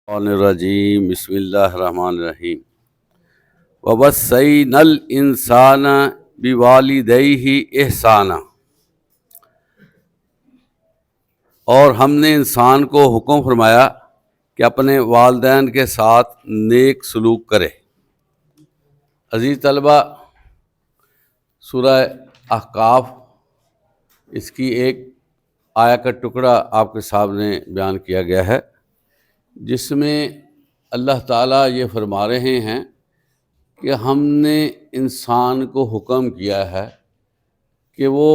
الشیطان الرجیم بسم اللہ الرحمن الرحیم وَوَصَّيْنَا الْإِنسَانَ بِوَالِدَيْهِ إِحْسَانًا، اور ہم نے انسان کو حکم فرمایا کہ اپنے والدین کے ساتھ نیک سلوک کرے۔ عزیز طلبہ، سورہ احقاف اس کی ایک آیا کا ٹکڑا آپ کے سامنے بیان کیا گیا ہے، جس میں اللہ تعالیٰ یہ فرما رہے ہیں کہ ہم نے انسان کو حکم کیا ہے کہ وہ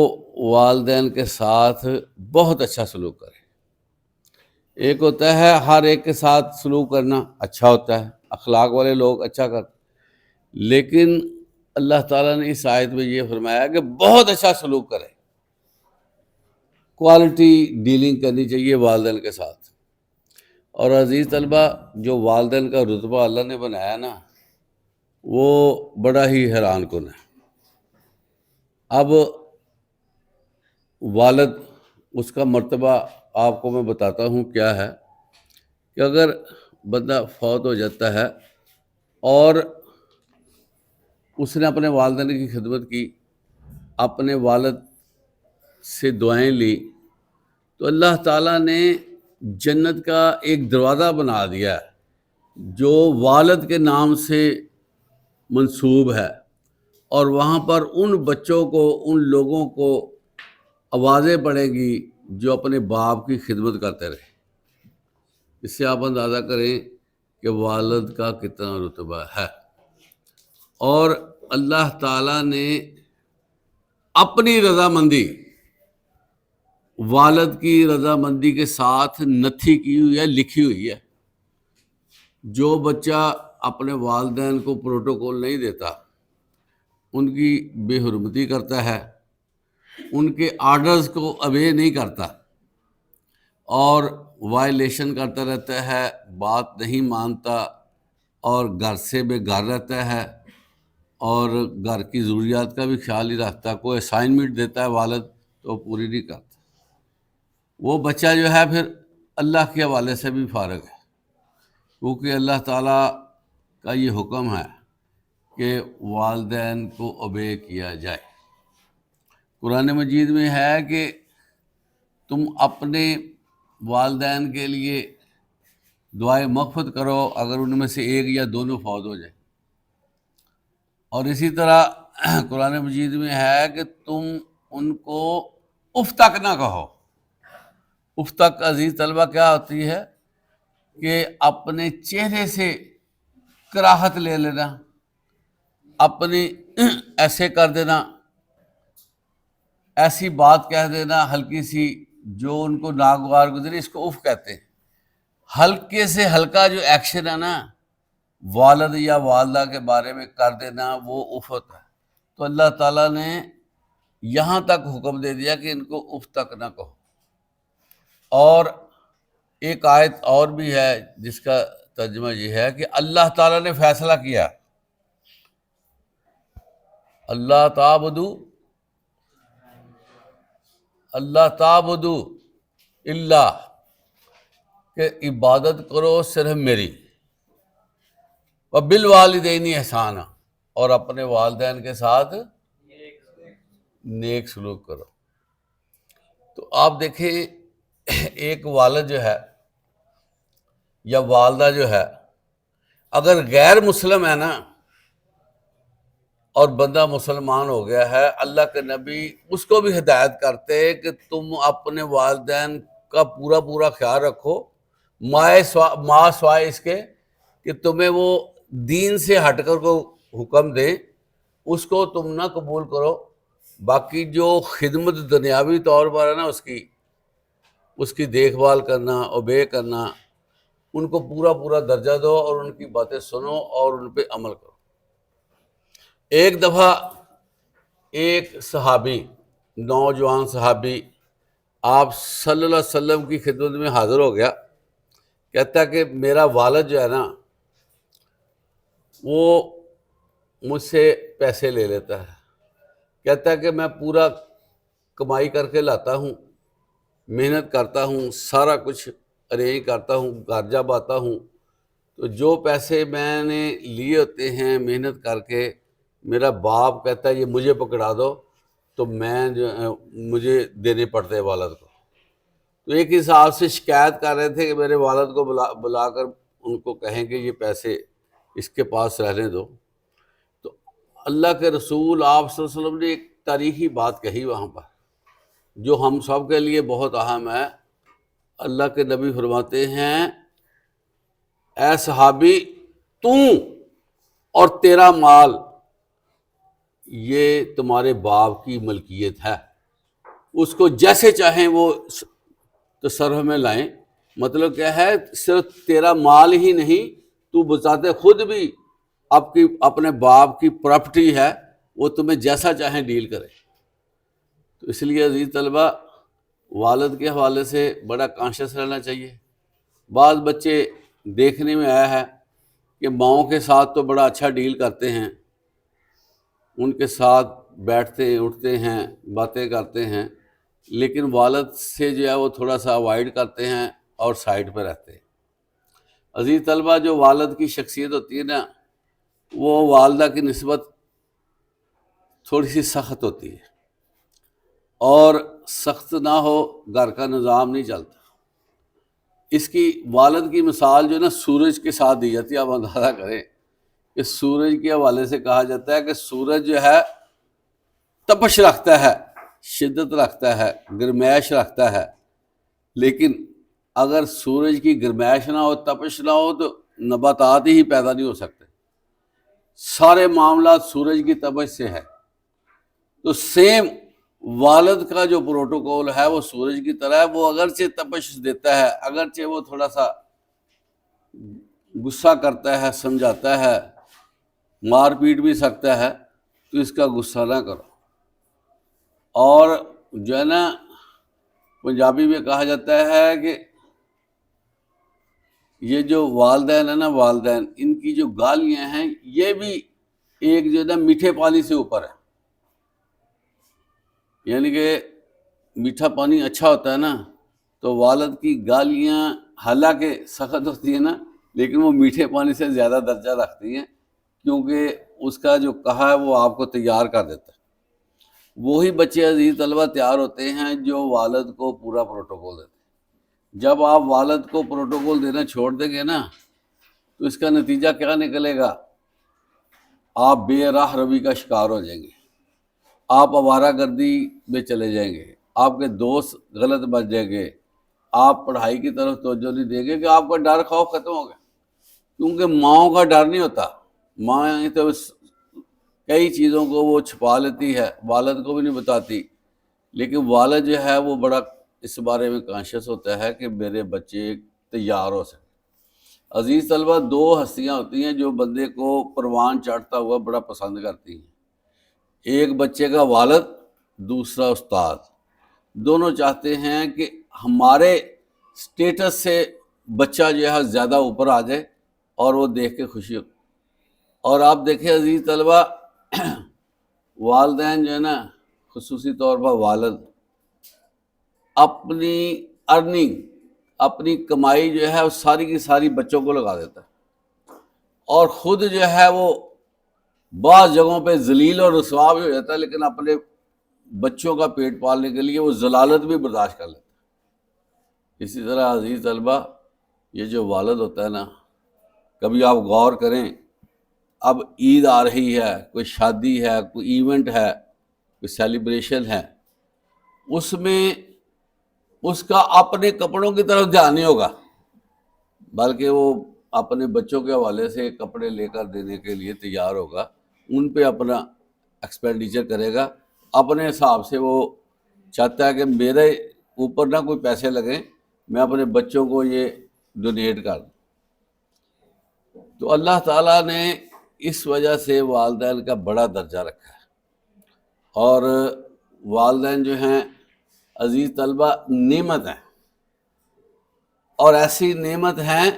والدین کے ساتھ بہت اچھا سلوک کرے۔ ایک ہوتا ہے ہر ایک کے ساتھ سلوک کرنا اچھا ہوتا ہے، اخلاق والے لوگ اچھا کرتے، لیکن اللہ تعالیٰ نے اس آیت میں یہ فرمایا کہ بہت اچھا سلوک کرے، کوالٹی ڈیلنگ کرنی چاہیے والدین کے ساتھ۔ اور عزیز طلبہ، جو والدین کا رتبہ اللہ نے بنایا نا، وہ بڑا ہی حیران کن ہے۔ اب والد، اس کا مرتبہ آپ کو میں بتاتا ہوں کیا ہے کہ اگر بندہ فوت ہو جاتا ہے اور اس نے اپنے والدین کی خدمت کی، اپنے والد سے دعائیں لی، تو اللہ تعالیٰ نے جنت کا ایک دروازہ بنا دیا ہے جو والد کے نام سے منسوب ہے، اور وہاں پر ان بچوں کو، ان لوگوں کو آوازیں پڑیں گی جو اپنے باپ کی خدمت کرتے رہے۔ اس سے آپ اندازہ کریں کہ والد کا کتنا رتبہ ہے۔ اور اللہ تعالیٰ نے اپنی رضامندی والد کی رضامندی کے ساتھ نتھی کی ہوئی ہے، لکھی ہوئی ہے۔ جو بچہ اپنے والدین کو پروٹوکول نہیں دیتا، ان کی بے حرمتی کرتا ہے، ان کے آرڈرز کو اوبے نہیں کرتا اور وائلیشن کرتا رہتا ہے، بات نہیں مانتا اور گھر سے بے گھر رہتا ہے اور گھر کی ضروریات کا بھی خیال نہیں رکھتا، کوئی اسائنمنٹ دیتا ہے والد تو پوری نہیں کرتا، وہ بچہ جو ہے پھر اللہ کے حوالے سے بھی فارغ ہے، کیونکہ اللہ تعالیٰ کا یہ حکم ہے کہ والدین کو اوبے کیا جائے۔ قرآن مجید میں ہے کہ تم اپنے والدین کے لیے دعائے مغفرت کرو اگر ان میں سے ایک یا دونوں فوت ہو جائیں، اور اسی طرح قرآن مجید میں ہے کہ تم ان کو اف تک نہ کہو۔ اف تک، عزیز طلبہ، کیا ہوتی ہے کہ اپنے چہرے سے کراہت لے لینا، اپنی ایسے کر دینا، ایسی بات کہہ دینا ہلکی سی جو ان کو ناگوار گزری، اس کو اف کہتے ہیں۔ ہلکے سے ہلکا جو ایکشن ہے نا والد یا والدہ کے بارے میں کر دینا، وہ اف ہوتا ہے۔ تو اللہ تعالیٰ نے یہاں تک حکم دے دیا کہ ان کو اف تک نہ کہو۔ اور ایک آیت اور بھی ہے جس کا ترجمہ یہ ہے کہ اللہ تعالیٰ نے فیصلہ کیا، اللہ تعبدو اللہ، کہ عبادت کرو صرف میری، وبالوالدین احسانا، اور اپنے والدین کے ساتھ نیک سلوک کرو۔ تو آپ دیکھیں، ایک والد جو ہے یا والدہ جو ہے، اگر غیر مسلم ہے نا اور بندہ مسلمان ہو گیا ہے، اللہ کے نبی اس کو بھی ہدایت کرتے کہ تم اپنے والدین کا پورا پورا خیال رکھو، ماں سوائے اس کے کہ تمہیں وہ دین سے ہٹ کر کو حکم دیں، اس کو تم نہ قبول کرو۔ باقی جو خدمت دنیاوی طور پر ہے نا، اس کی دیکھ بھال کرنا، اوبے کرنا، ان کو پورا پورا درجہ دو اور ان کی باتیں سنو اور ان پہ عمل کرو۔ ایک دفعہ ایک صحابی، نوجوان صحابی، آپ صلی اللہ علیہ وسلم کی خدمت میں حاضر ہو گیا، کہتا کہ میرا والد جو ہے نا وہ مجھ سے پیسے لے لیتا ہے، کہتا ہے کہ میں پورا کمائی کر کے لاتا ہوں، محنت کرتا ہوں، سارا کچھ ارینج کرتا ہوں، گھر جب آتا ہوں تو جو پیسے میں نے لیے ہوتے ہیں محنت کر کے، میرا باپ کہتا ہے یہ مجھے پکڑا دو، تو میں مجھے دینے پڑتے ہیں والد کو۔ تو ایک حساب سے شکایت کر رہے تھے کہ میرے والد کو بلا کر ان کو کہیں کہ یہ پیسے اس کے پاس رہنے دو۔ تو اللہ کے رسول آپ صلی اللہ علیہ وسلم نے ایک تاریخی بات کہی وہاں پر، جو ہم سب کے لیے بہت اہم ہے۔ اللہ کے نبی فرماتے ہیں، اے صحابی، تو اور تیرا مال یہ تمہارے باپ کی ملکیت ہے، اس کو جیسے چاہیں وہ تصرف میں لائیں۔ مطلب کیا ہے، صرف تیرا مال ہی نہیں، تو بذات خود بھی اپنے باپ کی پراپرٹی ہے، وہ تمہیں جیسا چاہیں ڈیل کرے۔ تو اس لیے عزیز طلبہ، والد کے حوالے سے بڑا کانشیس رہنا چاہیے۔ بعض بچے دیکھنے میں آیا ہے کہ ماؤں کے ساتھ تو بڑا اچھا ڈیل کرتے ہیں، ان کے ساتھ بیٹھتے اٹھتے ہیں، باتیں کرتے ہیں، لیکن والد سے جو ہے وہ تھوڑا سا اوائڈ کرتے ہیں اور سائڈ پہ رہتے ہیں۔ عزیز طلبہ، جو والد کی شخصیت ہوتی ہے نا، وہ والدہ کی نسبت تھوڑی سی سخت ہوتی ہے، اور سخت نہ ہو گھر کا نظام نہیں چلتا۔ اس کی والد کی مثال جو ہے نا سورج کے ساتھ دی جاتی ہے۔ آپ اندازہ کریں کہ سورج کے حوالے سے کہا جاتا ہے کہ سورج جو ہے تپش رکھتا ہے، شدت رکھتا ہے، گرمائش رکھتا ہے، لیکن اگر سورج کی گرمائش نہ ہو، تپش نہ ہو، تو نباتات ہی پیدا نہیں ہو سکتے۔ سارے معاملات سورج کی تپش سے ہے۔ تو سیم والد کا جو پروٹوکول ہے وہ سورج کی طرح ہے۔ وہ اگرچہ تپش دیتا ہے، اگرچہ وہ تھوڑا سا غصہ کرتا ہے، سمجھاتا ہے، مار پیٹ بھی سکتا ہے، تو اس کا غصہ نہ کرو۔ اور جو ہے نا پنجابی میں کہا جاتا ہے کہ یہ جو والدین ہیں نا، والدین، ان کی جو گالیاں ہیں یہ بھی ایک جو ہے نا میٹھے پانی سے اوپر ہے۔ یعنی کہ میٹھا پانی اچھا ہوتا ہے نا، تو والد کی گالیاں حالانکہ سخت ہوتی ہیں نا، لیکن وہ میٹھے پانی سے زیادہ درجہ رکھتی ہیں، کیونکہ اس کا جو کہا ہے وہ آپ کو تیار کر دیتا ہے۔ وہی بچے عزیز طلبہ تیار ہوتے ہیں جو والد کو پورا پروٹوکول دیتے ہیں۔ جب آپ والد کو پروٹوکول دینا چھوڑ دیں گے نا، تو اس کا نتیجہ کیا نکلے گا؟ آپ بے راہ روی کا شکار ہو جائیں گے، آپ آوارہ گردی میں چلے جائیں گے، آپ کے دوست غلط بن جائیں گے، آپ پڑھائی کی طرف توجہ نہیں دیں گے، کہ آپ کا ڈر خوف ختم ہو گیا۔ کیونکہ ماؤں کا ڈر نہیں ہوتا، ماں تو کئی چیزوں کو وہ چھپا لیتی ہے، والد کو بھی نہیں بتاتی، لیکن والد جو ہے وہ بڑا اس بارے میں کانشیس ہوتا ہے کہ میرے بچے تیار ہو سکے۔ عزیز طلبہ، دو ہستیاں ہوتی ہیں جو بندے کو پروان چڑھتا ہوا بڑا پسند کرتی ہیں، ایک بچے کا والد، دوسرا استاد۔ دونوں چاہتے ہیں کہ ہمارے سٹیٹس سے بچہ جو ہے زیادہ اوپر آ جائے اور وہ دیکھ کے خوشی ہو۔ اور آپ دیکھیں عزیز طلبہ، والدین جو ہے نا، خصوصی طور پر والد، اپنی ارننگ، اپنی کمائی جو ہے وہ ساری کی ساری بچوں کو لگا دیتا ہے، اور خود جو ہے وہ بعض جگہوں پہ ذلیل اور رسوا بھی ہو جاتا ہے، لیکن اپنے بچوں کا پیٹ پالنے کے لیے وہ ذلالت بھی برداشت کر لیتا ہے۔ اسی طرح عزیز طلبہ، یہ جو والد ہوتا ہے نا، کبھی آپ غور کریں، اب عید آ رہی ہے، کوئی شادی ہے، کوئی ایونٹ ہے، کوئی سیلیبریشن ہے، اس میں اس کا اپنے کپڑوں کی طرف دھیان نہیں ہوگا، بلکہ وہ اپنے بچوں کے حوالے سے کپڑے لے کر دینے کے لیے تیار ہوگا، ان پہ اپنا ایکسپینڈیچر کرے گا، اپنے حساب سے وہ چاہتا ہے کہ میرے اوپر نہ کوئی پیسے لگیں، میں اپنے بچوں کو یہ ڈونیٹ کر دوں۔ تو اللہ تعالیٰ نے اس وجہ سے والدین کا بڑا درجہ رکھا ہے، اور والدین جو ہیں عزیز طلبہ نعمت ہیں، اور ایسی نعمت ہیں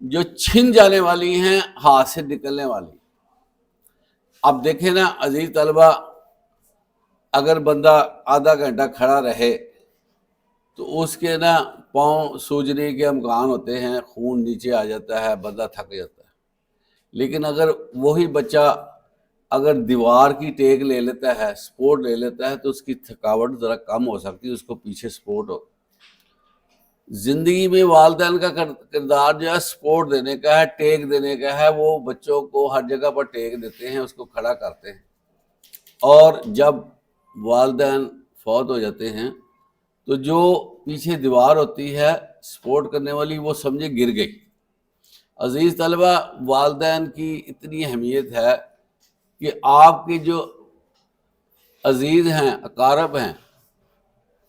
جو چھن جانے والی ہیں، ہاتھ سے نکلنے والی۔ اب دیکھیں نا عزیز طلبہ، اگر بندہ آدھا گھنٹہ کھڑا رہے تو اس کے نا پاؤں سوجنے کے امکان ہوتے ہیں، خون نیچے آ جاتا ہے، بندہ تھک جاتا ہے۔ لیکن اگر وہی بچہ اگر دیوار کی ٹیک لے لیتا ہے، سپورٹ لے لیتا ہے، تو اس کی تھکاوٹ ذرا کم ہو سکتی ہے، اس کو پیچھے سپورٹ ہو۔ زندگی میں والدین کا کردار جو ہے سپورٹ دینے کا ہے، ٹیک دینے کا ہے۔ وہ بچوں کو ہر جگہ پر ٹیک دیتے ہیں، اس کو کھڑا کرتے ہیں، اور جب والدین فوت ہو جاتے ہیں تو جو پیچھے دیوار ہوتی ہے سپورٹ کرنے والی، وہ سمجھے گر گئی۔ عزیز طلبہ، والدین کی اتنی اہمیت ہے کہ آپ کے جو عزیز ہیں، اقارب ہیں،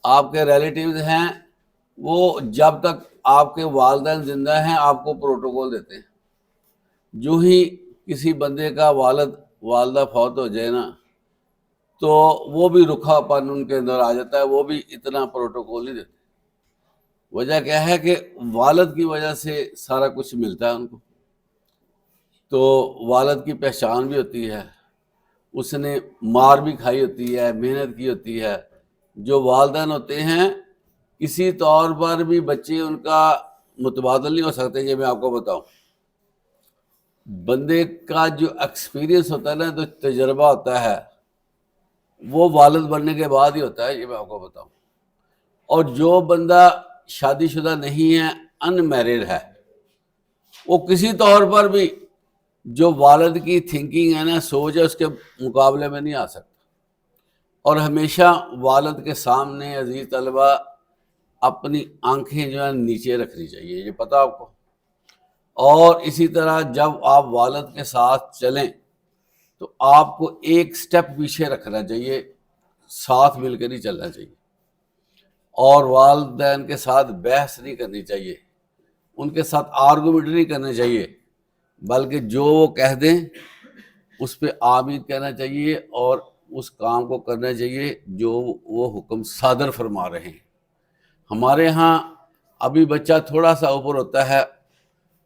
آپ کے ریلیٹیوز ہیں، وہ جب تک آپ کے والدین زندہ ہیں آپ کو پروٹوکول دیتے ہیں۔ جو ہی کسی بندے کا والدہ فوت ہو جائے نا، تو وہ بھی رکھا پن ان کے اندر آ جاتا ہے، وہ بھی اتنا پروٹوکول نہیں دیتے۔ وجہ کیا ہے کہ والد کی وجہ سے سارا کچھ ملتا ہے ان کو۔ تو والد کی پہچان بھی ہوتی ہے، اس نے مار بھی کھائی ہوتی ہے، محنت کی ہوتی ہے۔ جو والدین ہوتے ہیں کسی طور پر بھی بچے ان کا متبادل نہیں ہو سکتے۔ یہ میں آپ کو بتاؤں، بندے کا جو ایکسپیرینس ہوتا ہے نا، جو تجربہ ہوتا ہے، وہ والد بننے کے بعد ہی ہوتا ہے، یہ میں آپ کو بتاؤں۔ اور جو بندہ شادی شدہ نہیں ہے، ان میرڈ ہے، وہ کسی طور پر بھی جو والد کی تھنکنگ ہے نا، سوچ ہے، اس کے مقابلے میں نہیں آ سکتا۔ اور ہمیشہ والد کے سامنے عزیز طلبہ اپنی آنکھیں جو ہے نیچے رکھنی چاہیے، یہ پتہ آپ کو۔ اور اسی طرح جب آپ والد کے ساتھ چلیں تو آپ کو ایک سٹیپ پیچھے رکھنا چاہیے، ساتھ مل کے نہیں چلنا چاہیے۔ اور والدین کے ساتھ بحث نہیں کرنی چاہیے، ان کے ساتھ آرگومنٹ نہیں کرنا چاہیے، بلکہ جو وہ کہہ دیں اس پہ آمین کہنا چاہیے، اور اس کام کو کرنا چاہیے جو وہ حکم صادر فرما رہے ہیں۔ ہمارے ہاں ابھی بچہ تھوڑا سا اوپر ہوتا ہے،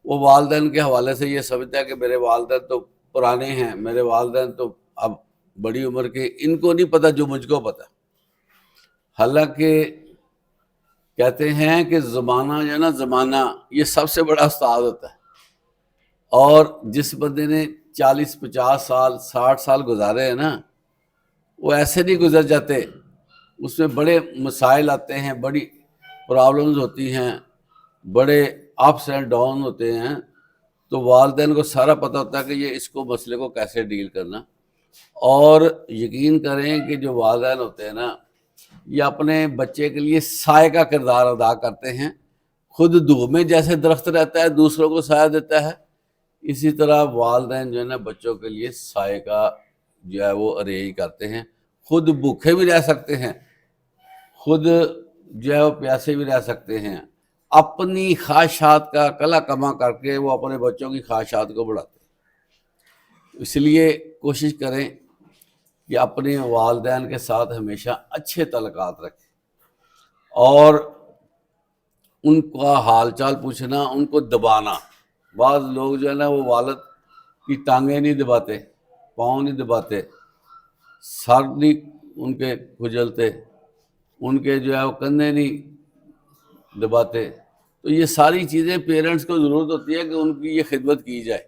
وہ والدین کے حوالے سے یہ سمجھتا ہے کہ میرے والدین تو پرانے ہیں، میرے والدین تو اب بڑی عمر کے، ان کو نہیں پتہ جو مجھ کو پتہ۔ حالانکہ کہتے ہیں کہ زمانہ جو ہے نا، زمانہ یہ سب سے بڑا استاد ہوتا ہے۔ اور جس بندے نے 40-50 سال 60 سال گزارے ہیں نا، وہ ایسے نہیں گزر جاتے، اس میں بڑے مسائل آتے ہیں، بڑی پرابلمز ہوتی ہیں، بڑے اپس اینڈ ڈاؤن ہوتے ہیں۔ تو والدین کو سارا پتہ ہوتا ہے کہ یہ اس کو مسئلے کو کیسے ڈیل کرنا۔ اور یقین کریں کہ جو والدین ہوتے ہیں نا، یہ اپنے بچے کے لیے سائے کا کردار ادا کرتے ہیں۔ خود دھوپ میں جیسے درخت رہتا ہے، دوسروں کو سایہ دیتا ہے، اسی طرح والدین جو ہے نا بچوں کے لیے سائے کا جو ہے وہ ارینج کرتے ہیں۔ خود بھوکے بھی رہ سکتے ہیں، خود جو ہے وہ پیاسے بھی رہ سکتے ہیں، اپنی خواہشات کا کلا کما کر کے وہ اپنے بچوں کی خواہشات کو بڑھاتے ہیں۔ اس لیے کوشش کریں کہ اپنے والدین کے ساتھ ہمیشہ اچھے تعلقات رکھیں، اور ان کا حال چال پوچھنا، ان کو دبانا۔ بعض لوگ جو ہے نا وہ والد کی ٹانگیں نہیں دباتے، پاؤں نہیں دباتے، سر نہیں ان کے کھجلتے، ان کے جو ہے وہ کندھے نہیں دباتے۔ تو یہ ساری چیزیں پیرنٹس کو ضرورت ہوتی ہے کہ ان کی یہ خدمت کی جائے۔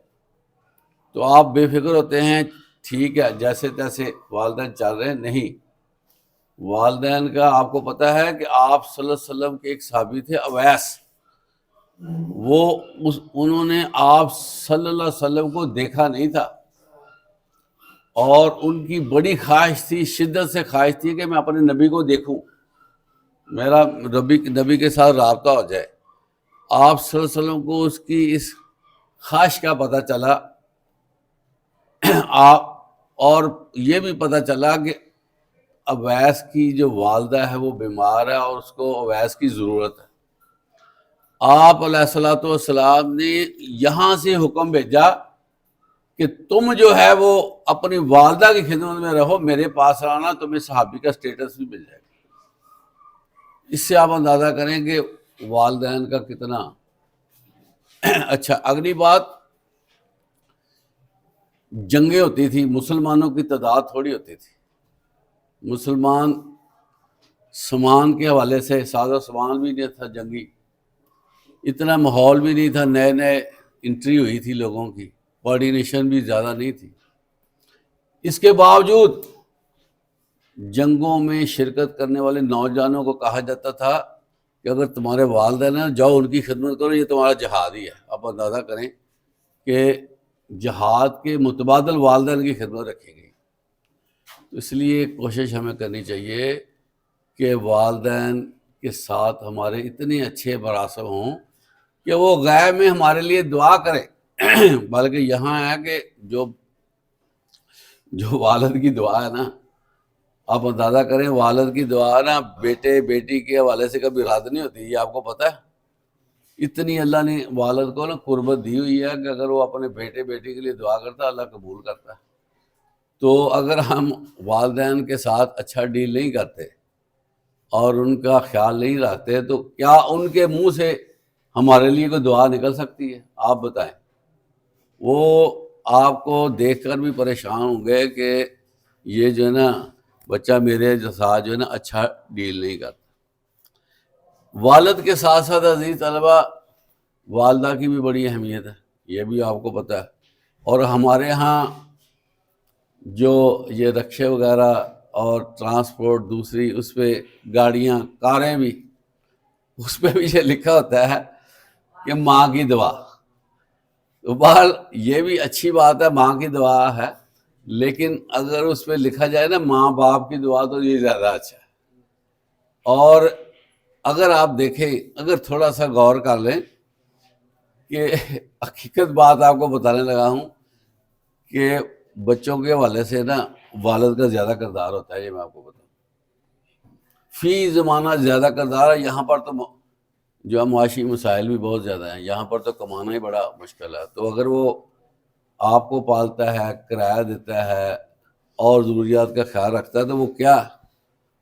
تو آپ بے فکر ہوتے ہیں، ٹھیک ہے جیسے تیسے والدین چل رہے ہیں، نہیں۔ والدین کا آپ کو پتہ ہے کہ آپ صلی اللہ علیہ وسلم کے ایک صحابی تھے اویس، انہوں نے آپ صلی اللہ علیہ وسلم کو دیکھا نہیں تھا، اور ان کی بڑی خواہش تھی، شدت سے خواہش تھی کہ میں اپنے نبی کو دیکھوں، میرا نبی کے ساتھ رابطہ ہو جائے۔ آپ صلی اللہ علیہ وسلم کو اس کی اس خواہش کا پتہ چلا، اور یہ بھی پتہ چلا کہ اویس کی جو والدہ ہے وہ بیمار ہے، اور اس کو اویس کی ضرورت ہے۔ آپ علیہ الصلوۃ والسلام نے یہاں سے حکم بھیجا کہ تم جو ہے وہ اپنی والدہ کی خدمت میں رہو، میرے پاس آنا، تمہیں صحابی کا سٹیٹس بھی مل جائے گا۔ اس سے آپ اندازہ کریں کہ والدین کا کتنا اچھا۔ اگلی بات، جنگیں ہوتی تھی، مسلمانوں کی تعداد تھوڑی ہوتی تھی، مسلمان سامان کے حوالے سے سازو سامان بھی نہیں تھا جنگی، اتنا ماحول بھی نہیں تھا، نئے نئے انٹری ہوئی تھی لوگوں کی، کوآرڈینیشن بھی زیادہ نہیں تھی۔ اس کے باوجود جنگوں میں شرکت کرنے والے نوجوانوں کو کہا جاتا تھا کہ اگر تمہارے والدین ہیں جاؤ ان کی خدمت کرو، یہ تمہارا جہاد ہی ہے۔ آپ اندازہ کریں کہ جہاد کے متبادل والدین کی خدمت رکھی گئی۔ تو اس لیے کوشش ہمیں کرنی چاہیے کہ والدین کے ساتھ ہمارے اتنے اچھے مراسم ہوں کہ وہ غیب میں ہمارے لیے دعا کریں، بلکہ یہاں ہے کہ جو والد کی دعا ہے نا، آپ اندازہ کریں والد کی دعا نا بیٹے بیٹی کے حوالے سے کبھی رد نہیں ہوتی، یہ آپ کو پتہ ہے؟ اتنی اللہ نے والد کو نا قربت دی ہوئی ہے کہ اگر وہ اپنے بیٹے بیٹی کے لیے دعا کرتا ہے اللہ قبول کرتا ہے۔ تو اگر ہم والدین کے ساتھ اچھا ڈیل نہیں کرتے اور ان کا خیال نہیں رکھتے تو کیا ان کے منہ سے ہمارے لیے کوئی دعا نکل سکتی ہے؟ آپ بتائیں۔ وہ آپ کو دیکھ کر بھی پریشان ہوں گے کہ یہ جو ہے نا بچہ میرے ساتھ جو ہے نا اچھا ڈیل نہیں کرتا۔ والد کے ساتھ ساتھ عزیز طلبہ والدہ کی بھی بڑی اہمیت ہے، یہ بھی آپ کو پتہ ہے۔ اور ہمارے ہاں جو یہ رکشے وغیرہ اور ٹرانسپورٹ دوسری اس پہ گاڑیاں کاریں بھی، اس پہ بھی یہ لکھا ہوتا ہے کہ ماں کی دعا۔ تو بہرحال یہ بھی اچھی بات ہے، ماں کی دعا ہے، لیکن اگر اس پہ لکھا جائے نا ماں باپ کی دعا تو یہ زیادہ اچھا ہے۔ اور اگر آپ دیکھیں، اگر تھوڑا سا غور کر لیں کہ حقیقت بات آپ کو بتانے لگا ہوں کہ بچوں کے حوالے سے نا والد کا زیادہ کردار ہوتا ہے، یہ میں آپ کو بتاؤں۔ فی زمانہ زیادہ کردار ہے، یہاں پر تو جو معاشی مسائل بھی بہت زیادہ ہیں، یہاں پر تو کمانا ہی بڑا مشکل ہے۔ تو اگر وہ آپ کو پالتا ہے، کرایہ دیتا ہے اور ضروریات کا خیال رکھتا ہے تو وہ کیا،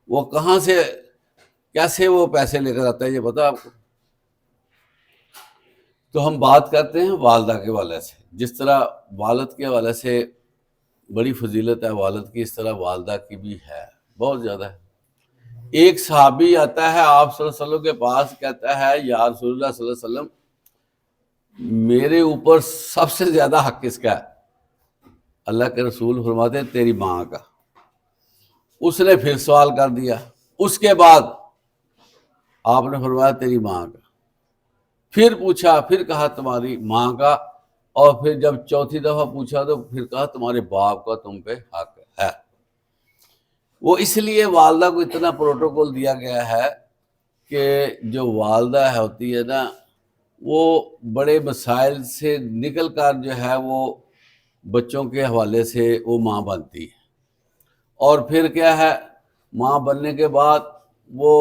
وہ کہاں سے کیسے وہ پیسے لے کر آتا ہے، یہ پتہ آپ کو؟ تو ہم بات کرتے ہیں والدہ کے حوالے سے، جس طرح والد کے حوالے سے بڑی فضیلت ہے والد کی، اس طرح والدہ کی بھی ہے، بہت زیادہ ہے۔ ایک صحابی آتا ہے آپ صلی اللہ علیہ وسلم کے پاس، کہتا ہے یا رسول اللہ صلی اللہ علیہ وسلم میرے اوپر سب سے زیادہ حق کس کا ہے؟ اللہ کے رسول فرماتے ہیں تیری ماں کا۔ اس نے پھر سوال کر دیا، اس کے بعد آپ نے فرمایا تیری ماں کا، پھر پوچھا، پھر کہا تمہاری ماں کا، اور پھر جب چوتھی دفعہ پوچھا تو پھر کہا تمہارے باپ کا تم پہ حق ہے۔ وہ اس لیے والدہ کو اتنا پروٹوکول دیا گیا ہے کہ جو والدہ ہوتی ہے نا وہ بڑے مسائل سے نکل کر جو ہے وہ بچوں کے حوالے سے وہ ماں بنتی ہے، اور پھر کیا ہے ماں بننے کے بعد وہ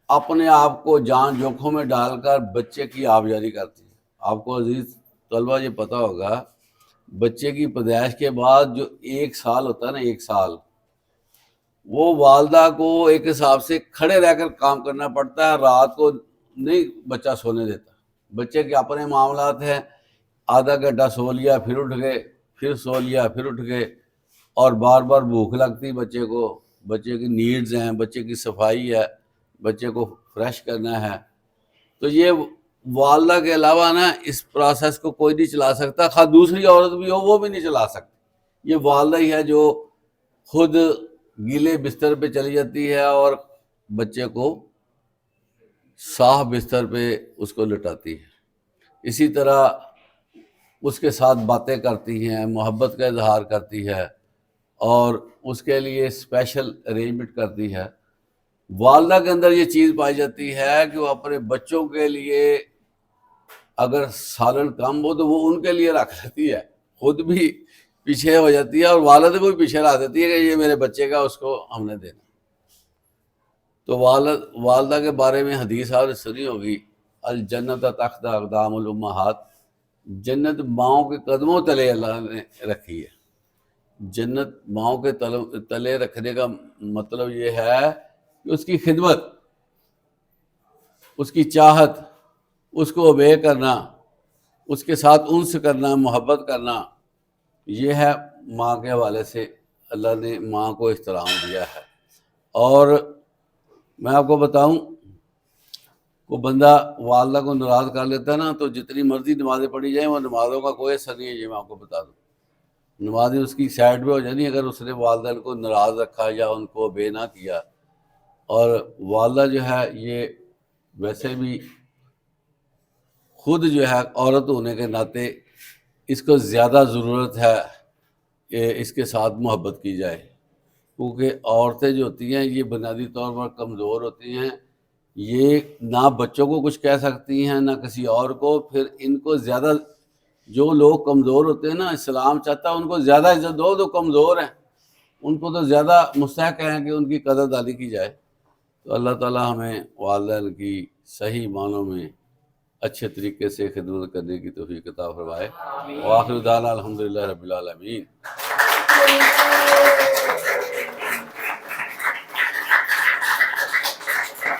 اپنے آپ کو جان جوکھوں میں ڈال کر بچے کی آبیاری کرتی ہے۔ آپ کو عزیز طلبہ یہ پتہ ہوگا بچے کی پیدائش کے بعد جو 1 سال ہوتا ہے نا، 1 سال وہ والدہ کو ایک حساب سے کھڑے رہ کر کام کرنا پڑتا ہے، رات کو نہیں بچہ سونے دیتا۔ بچے کے اپنے معاملات ہیں، آدھا گھنٹہ سو لیا پھر اٹھ گئے، پھر سو لیا پھر اٹھ گئے، اور بار بار بھوک لگتی بچے کو، بچے کی نیڈز ہیں، بچے کی صفائی ہے، بچے کو فریش کرنا ہے۔ تو یہ والدہ کے علاوہ نا اس پروسیس کو کوئی نہیں چلا سکتا، خواہ دوسری عورت بھی ہو وہ بھی نہیں چلا سکتی۔ یہ والدہ ہی ہے جو خود گیلے بستر پہ چلی جاتی ہے اور بچے کو صاف بستر پہ اس کو لٹاتی ہے، اسی طرح اس کے ساتھ باتیں کرتی ہیں، محبت کا اظہار کرتی ہے اور اس کے لیے اسپیشل ارینجمنٹ کرتی ہے۔ والدہ کے اندر یہ چیز پائی جاتی ہے کہ وہ اپنے بچوں کے لیے اگر سالن کم ہو تو وہ ان کے لیے رکھ لیتی ہے، خود بھی پیچھے ہو جاتی ہے اور والد کو بھی پیچھے لا دیتی ہے کہ یہ میرے بچے کا، اس کو ہم نے دینا۔ تو والدہ کے بارے میں حدیث آپ نے سنی ہوگی، الجنت تحت اقدام الامہات، جنت ماؤں کے قدموں تلے اللہ نے رکھی ہے۔ جنت ماؤں کے تلے رکھنے کا مطلب یہ ہے کہ اس کی خدمت، اس کی چاہت، اس کو اوبے کرنا، اس کے ساتھ انس کرنا، محبت کرنا، یہ ہے ماں کے حوالے سے اللہ نے ماں کو احترام دیا ہے۔ اور میں آپ کو بتاؤں، کو بندہ والدہ کو ناراض کر لیتا ہے نا تو جتنی مرضی نمازیں پڑھی جائیں وہ نمازوں کا کوئی اثر نہیں ہے، یہ میں آپ کو بتا دوں۔ نمازیں اس کی سائڈ پہ ہو جانی اگر اس نے والدین کو ناراض رکھا یا ان کو بے نہ کیا۔ اور والدہ جو ہے یہ ویسے بھی خود جو ہے عورت ہونے کے ناطے اس کو زیادہ ضرورت ہے کہ اس کے ساتھ محبت کی جائے، کیونکہ عورتیں جو ہوتی ہیں یہ بنیادی طور پر کمزور ہوتی ہیں، یہ نہ بچوں کو کچھ کہہ سکتی ہیں نہ کسی اور کو، پھر ان کو زیادہ جو لوگ کمزور ہوتے ہیں نا اسلام چاہتا ہے ان کو زیادہ عزت دو، جو کمزور ہیں ان کو تو زیادہ مستحق ہیں کہ ان کی قدر دانی کی جائے۔ تو اللہ تعالی ہمیں والدین کی صحیح معنوں میں اچھے طریقے سے خدمت کرنے کی توفیق عطا فرمائے۔ وآخر دعوانا الحمدللہ رب العالمین۔